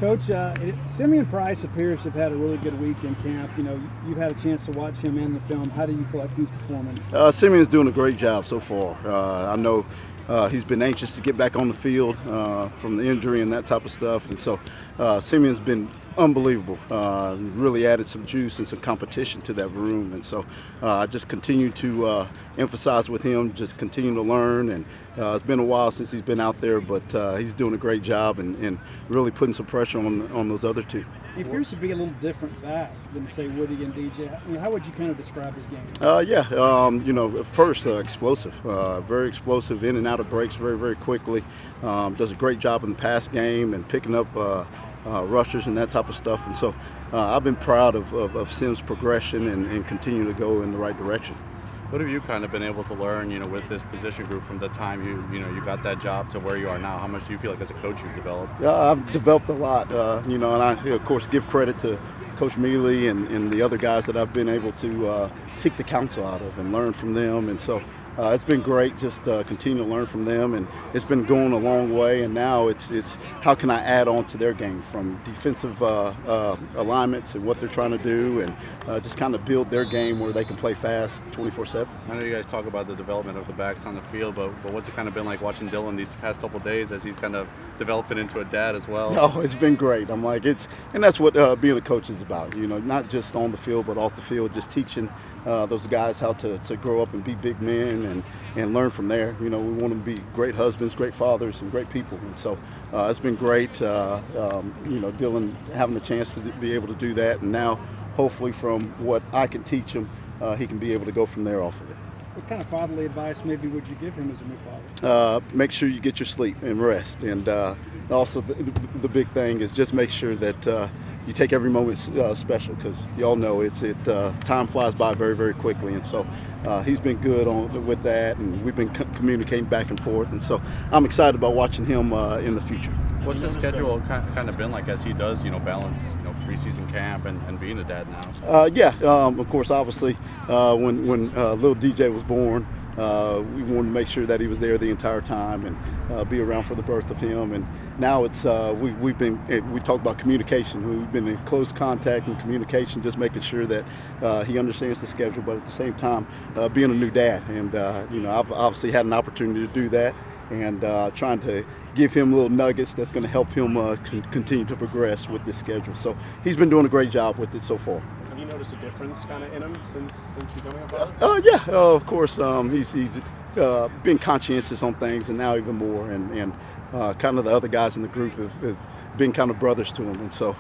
Coach, Simeon Price appears to have had a really good week in camp. You know, you've had a chance to watch him in the film. How do you feel like he's performing? Simeon's doing a great job so far. I know he's been anxious to get back on the field from the injury and that type of stuff. And so Simeon's been unbelievable. Really added some juice and some competition to that room. And so I just continue to emphasize with him, just continue to learn. And it's been a while since he's been out there, but he's doing a great job and really putting some pressure on those other two. He appears to be a little different back than, say, Woody and DJ. How would you kind of describe his game? First, explosive, very explosive, in and out of breaks very, very quickly. Does a great job in the pass game and picking up rushers and that type of stuff. And so I've been proud of Sim's progression and continue to go in the right direction. What have you kind of been able to learn, with this position group from the time you got that job to where you are now? How much do you feel like as a coach you've developed? Yeah, I've developed a lot, and I, of course, give credit to Coach Mealy and the other guys that I've been able to seek the counsel out of and learn from them. And so it's been great just continue to learn from them, and it's been going a long way. And now it's how can I add on to their game from defensive alignments and what they're trying to do, and just kind of build their game where they can play fast 24/7. I know you guys talk about the development of the backs on the field, but what's it kind of been like watching Dillon these past couple of days as he's kind of developing into a dad as well? Oh, it's been great. I'm like, and that's what being a coach is about, not just on the field but off the field, just teaching those guys how to grow up and be big men and learn from there. We want them to be great husbands, great fathers, and great people. And so it's been great, Dillon having the chance to be able to do that. And now, hopefully, from what I can teach him, he can be able to go from there off of it. What kind of fatherly advice maybe would you give him as a new father? Make sure you get your sleep and rest. And also the big thing is just make sure that you take every moment special, because y'all know time flies by very, very quickly. And so he's been good with that, and we've been communicating back and forth. And so I'm excited about watching him in the future. What's his schedule kind of been like as he does, balance, preseason camp and being a dad now? Of course, obviously, when little DJ was born, we wanted to make sure that he was there the entire time and be around for the birth of him. And now it's we talk about communication. We've been in close contact and communication, just making sure that he understands the schedule, but at the same time being a new dad. And I've obviously had an opportunity to do that, and trying to give him little nuggets that's going to help him continue to progress with this schedule. So he's been doing a great job with it so far. Have you noticed a difference kind of in him since becoming a father? Of course. He's been conscientious on things, and now even more. And kind of the other guys in the group have been kind of brothers to him. And so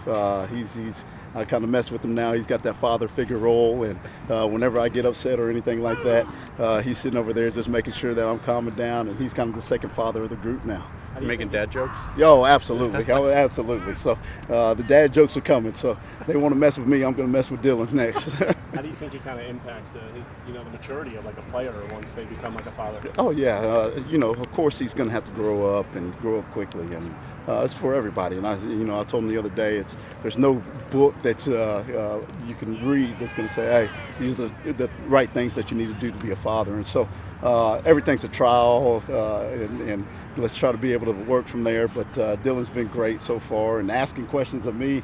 I kind of mess with him now. He's got that father figure role, and whenever I get upset or anything like that, he's sitting over there just making sure that I'm calming down, and he's kind of the second father of the group now. You making dad jokes? Oh, absolutely. Absolutely. So the dad jokes are coming. So they want to mess with me, I'm going to mess with Dillon next. How do you think it kind of impacts the maturity of like a player once they become like a father? Oh yeah, of course he's going to have to grow up and grow up quickly, and it's for everybody. And I told him the other day, there's no book that you can read that's going to say, hey, these are the right things that you need to do to be a father. And so everything's a trial, and let's try to be able to work from there. But Dillon's been great so far, and asking questions of me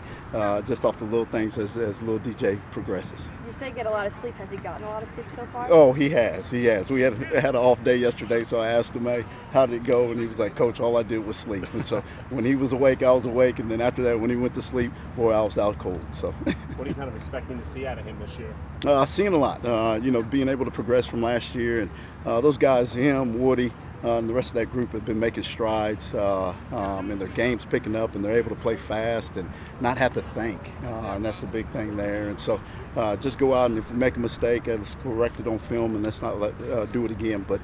just off the little things as little DJ progresses. You say get a lot of sleep. Has he gotten a lot of sleep so far? Oh, he has. We had an off day yesterday, so I asked him, hey, how did it go? And he was like, Coach, all I did was sleep. And so when he was awake, I was awake. And then after that, when he went to sleep, boy, I was out cold. So what are you kind of expecting to see out of him this year? Seeing a lot, being able to progress from last year. And those guys, him, Woody, and the rest of that group have been making strides, and their game's picking up, and they're able to play fast and not have to think, and that's the big thing there. And so just go out, and if we make a mistake, let's correct it on film, and let's not do it again. But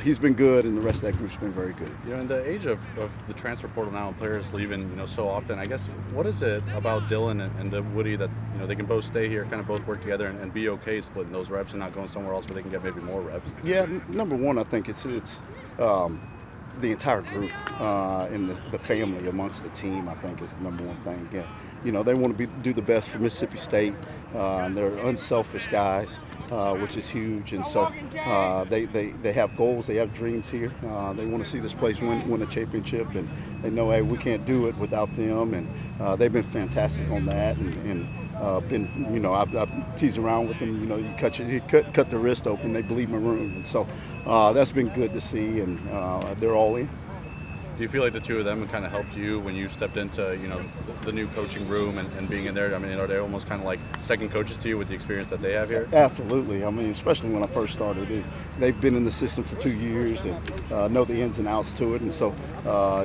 he's been good, and the rest of that group's been very good. In the age of the transfer portal now and players leaving, so often, I guess, what is it about Dillon and Woody that they can both stay here, kind of both work together, and be okay splitting those reps and not going somewhere else where they can get maybe more reps? Yeah, number one, I think it's the entire group and the family amongst the team, I think, is the number one thing. Yeah. They want to do the best for Mississippi State. And they're unselfish guys, which is huge. And so they have goals, they have dreams here. They want to see this place win a championship, and they know, hey, we can't do it without them. And they've been fantastic on that, and been, you know, I've teased around with them. You know, you cut the wrist open, they bleed maroon, and so that's been good to see, and they're all in. Do you feel like the two of them kind of helped you when you stepped into, you know, the new coaching room and being in there? I mean, are they almost kind of like second coaches to you with the experience that they have here? Absolutely. I mean, especially when I first started, they've been in the system for 2 years and know the ins and outs to it. And so,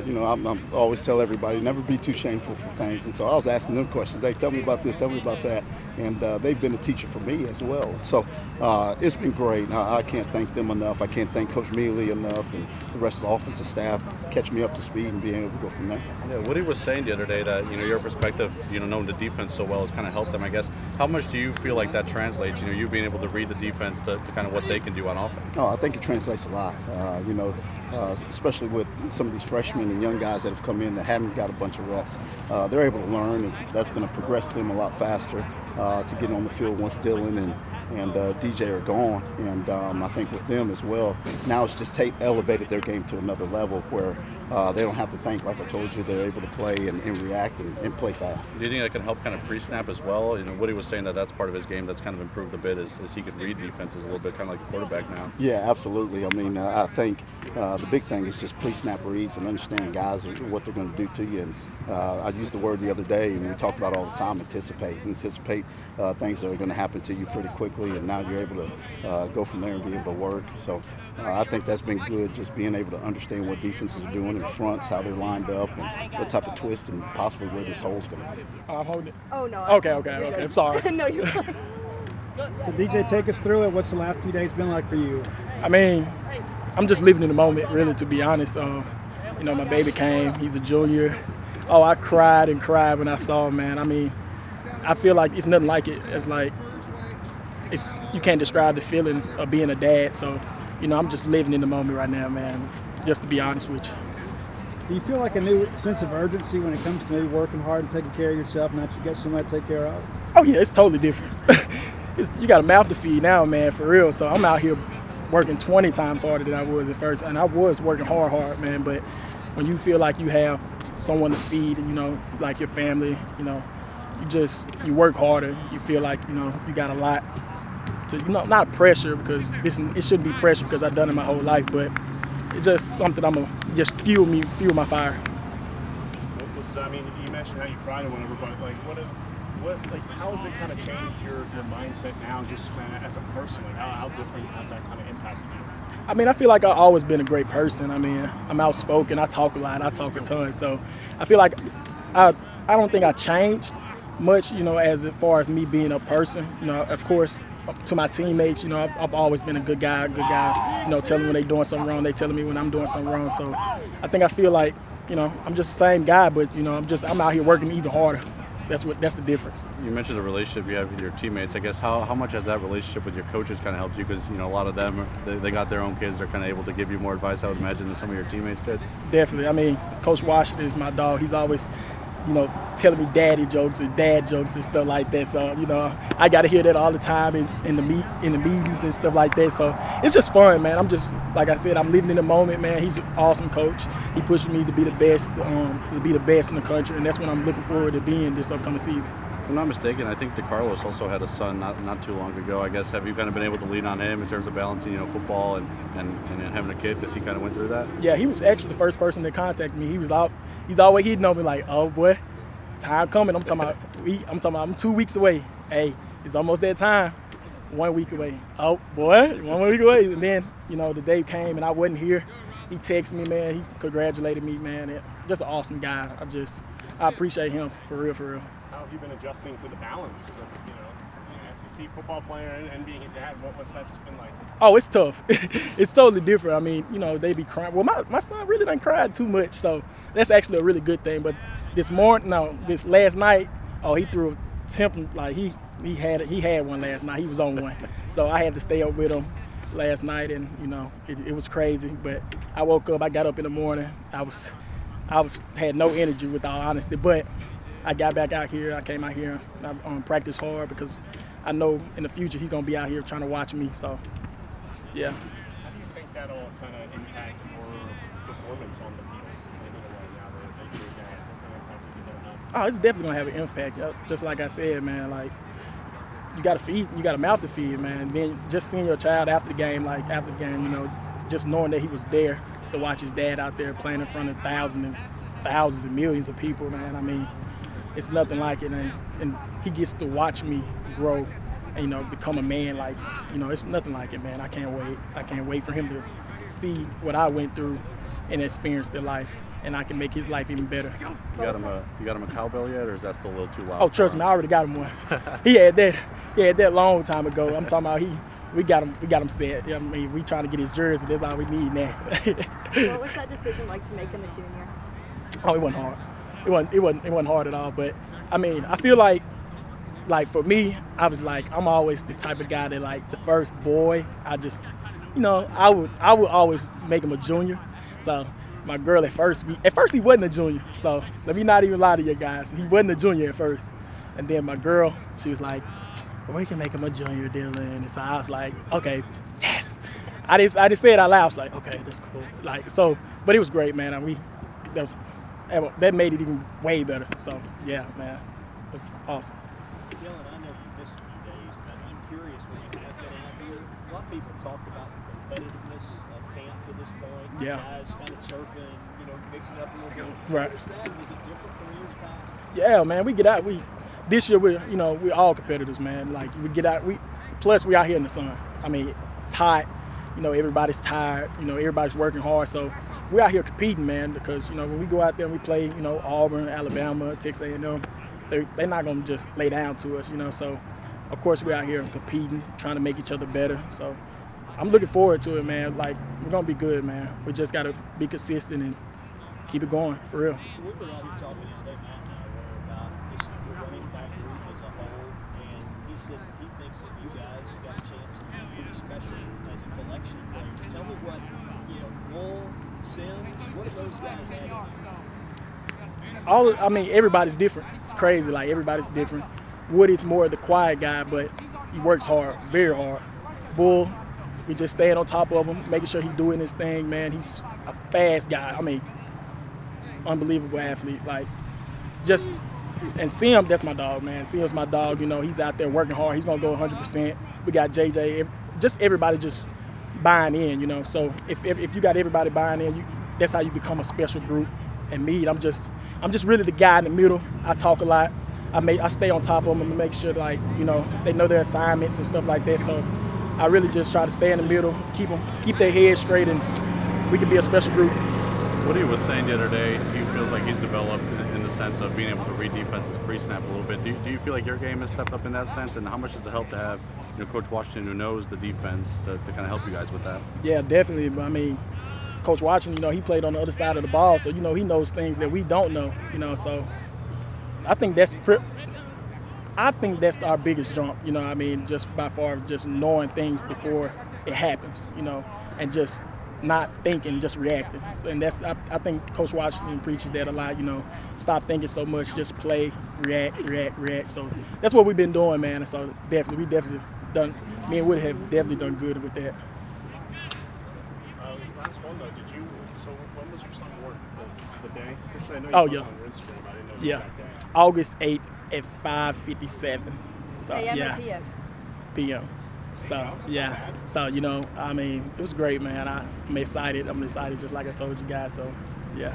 you know, I always tell everybody, never be too shameful for things. And so I was asking them questions. They tell me about this, tell me about that. And they've been a teacher for me as well. So it's been great. I can't thank them enough. I can't thank Coach Mealy enough and the rest of the offensive staff catch me up to speed and being able to go from there. Yeah, Woody was saying the other day that, you know, your perspective, you know, knowing the defense so well has kind of helped them, I guess. How much do you feel like that translates, you know, you being able to read the defense to kind of what they can do on offense? Oh, I think it translates a lot, you know, especially with some of these freshmen and young guys that have come in that haven't got a bunch of reps. They're able to learn, and that's going to progress them a lot faster to get on the field once Dillon and DJ are gone. And I think with them as well, now it's just elevated their game to another level where they don't have to think, like I told you, they're able to play and react and play fast. Do you think that can help kind of pre-snap as well? You know, Woody was saying that that's part of his game that's kind of improved a bit is he can read defenses a little bit, kind of like a quarterback now. Yeah, absolutely. I mean, I think the big thing is just pre-snap reads and understanding guys what they're going to do to you. And I used the word the other day, and we talk about it all the time, anticipate things that are going to happen to you pretty quickly, and now you're able to go from there and be able to work. So I think that's been good, just being able to understand what defenses are doing in fronts, how they're lined up, and what type of twist and possibly where this hole's going to be. I'm holding it. Oh, no. Okay. I'm sorry. No, you're fine. So DJ, take us through it. What's the last few days been like for you? I mean, I'm just living in the moment, really, to be honest. You know, my baby came. He's a junior. Oh, I cried and cried when I saw him, man. I mean, I feel like it's nothing like it. It's like you can't describe the feeling of being a dad. So, you know, I'm just living in the moment right now, man, just to be honest with you. Do you feel like a new sense of urgency when it comes to maybe working hard and taking care of yourself, now that you got somebody to take care of? Oh, yeah, it's totally different. You got a mouth to feed now, man, for real. So I'm out here working 20 times harder than I was at first. And I was working hard, man. But when you feel like you have someone to feed, and, you know, like your family, you know, you work harder. You feel like, you know, you got a lot to, you know, not pressure, because it shouldn't be pressure because I've done it my whole life, but it's just something just fuel my fire. I mean, you mentioned how you cried or whatever, but like, how has it kind of changed your mindset now, just as a person? Like, how different has that kind of impacted you? I mean, I feel like I've always been a great person. I mean, I'm outspoken. I talk a lot. I talk a ton. So I feel like I don't think I changed much, you know, as far as me being a person. You know, of course, to my teammates, you know, I've always been a good guy, you know, telling when they're doing something wrong. They telling me when I'm doing something wrong. So I feel like, you know, I'm just the same guy, but, you know, I'm out here working even harder. That's the difference. You mentioned the relationship you have with your teammates. I guess how much has that relationship with your coaches kind of helped you? Because, you know, a lot of them, they got their own kids. They're kind of able to give you more advice, I would imagine, than some of your teammates could. Definitely. I mean, Coach Washington is my dog. He's always, you know, telling me daddy jokes and dad jokes and stuff like that. So, you know, I got to hear that all the time in the meetings and stuff like that. So it's just fun, man. I'm just, like I said, I'm living in the moment, man. He's an awesome coach. He pushes me to be the best in the country, and that's what I'm looking forward to being this upcoming season. If I'm not mistaken, I think DeCarlos also had a son not too long ago. I guess, have you kind of been able to lean on him in terms of balancing, you know, football and having a kid, because he kind of went through that? Yeah, he was actually the first person to contact me. He's always hitting on me like, oh boy, time coming. I'm talking about I'm 2 weeks away. Hey, it's almost that time. 1 week away. Oh boy, 1 week away. And then, you know, the day came and I wasn't here. He texted me, man. He congratulated me, man. Just an awesome guy. I appreciate him for real. How have you been adjusting to the balance of, you know, SEC football player and being a dad? What's that just been like? Oh, it's tough. It's totally different. I mean, you know, they be crying. Well, my son really didn't cry too much, so that's actually a really good thing. But this last night, he threw a temper, like he had one last night. He was on one. So I had to stay up with him last night, and, you know, it was crazy. But I woke up, I got up in the morning. I had no energy, with all honesty, but I got back out here. I came out here. I practiced hard because I know in the future he's gonna be out here trying to watch me. So, yeah. How do you think that'll kind of impact your performance on the field? Oh, it's definitely gonna have an impact. Just like I said, man, like you got a mouth to feed, man. And then just seeing your child after the game, you know, just knowing that he was there to watch his dad out there playing in front of thousands and millions of people, man. I mean, it's nothing like it, and he gets to watch me grow and, you know, become a man. Like, you know, it's nothing like it, man. I can't wait. I can't wait for him to see what I went through and experience their life, and I can make his life even better. You got him a cowbell yet, or is that still a little too loud? Oh, trust me, I already got him one. He had that long time ago. I'm talking about we got him set. I mean, we trying to get his jersey. That's all we need now. What was that decision like to make him a junior? Oh, it wasn't hard. It wasn't hard at all. But I mean, I feel like for me, I was like, I'm always the type of guy that, like, the first boy, I just, you know, I would always make him a junior. So my girl at first he wasn't a junior. So let me not even lie to you guys. He wasn't a junior at first. And then my girl, she was like, well, we can make him a junior, Dillon. And so I was like, okay, yes. I just said it out loud. I was like, okay, that's cool. Like, so, but it was great, man. And that made it even way better. So yeah, man, it was awesome. Dillon, I know you missed a few days, but I'm curious, when you have been out here, a lot of people have talked about the competitiveness of camp to this point. Yeah. Guys kind of chirping, you know, mixing up a little bit. Right. Is it different from years past? Yeah, man, we get out. This year we're all competitors, man. Like, we get out. Plus we out here in the sun. I mean, it's hot. You know, everybody's tired. You know, everybody's working hard. So we're out here competing, man. Because, you know, when we go out there and we play, you know, Auburn, Alabama, Texas A&M, they're not gonna just lay down to us, you know. So of course we're out here competing, trying to make each other better. So I'm looking forward to it, man. Like, we're gonna be good, man. We just gotta be consistent and keep it going, for real. We were out here talking the other day, Matt and I were, about just the running back group as a whole, and he said he thinks that you guys have got a chance to be pretty special as a collection of players. Tell me what, you know, Wool, Sims, what are those guys adding? I mean, everybody's different. It's crazy. Like, everybody's different. Woody's more the quiet guy, but he works hard, very hard. Bull, we just staying on top of him, making sure he's doing his thing, man. He's a fast guy. I mean, unbelievable athlete. Like, and Sim, that's my dog, man. Sim's my dog. You know, he's out there working hard. He's gonna go 100%. We got JJ. Just everybody just buying in, you know. So if you got everybody buying in, that's how you become a special group. And me, I'm just really the guy in the middle. I talk a lot. I stay on top of them and make sure, like, you know, they know their assignments and stuff like that. So I really just try to stay in the middle, keep their heads straight, and we can be a special group. Woody was saying the other day he feels like he's developed in the sense of being able to read defenses pre-snap a little bit. Do you feel like your game has stepped up in that sense, and how much does it help to have, you know, Coach Washington, who knows the defense, to kind of help you guys with that? Yeah, definitely. But I mean, Coach Washington, you know, he played on the other side of the ball, so, you know, he knows things that we don't know, you know. So I think that's our biggest jump, you know. I mean, just by far, just knowing things before it happens, you know, and just not thinking, just reacting. And I think Coach Washington preaches that a lot, you know. Stop thinking so much, just play, react. So that's what we've been doing, man. And so me and Woody have definitely done good with that. Last one though, so when was your son born? The day? Actually, I know you Oh, posted yeah. on your Instagram. I didn't know Yeah, that day. August 8th at 5:57. So AM yeah, or PM? p.m. So yeah, so, you know, I mean, it was great, man. I'm excited just like I told you guys. So yeah.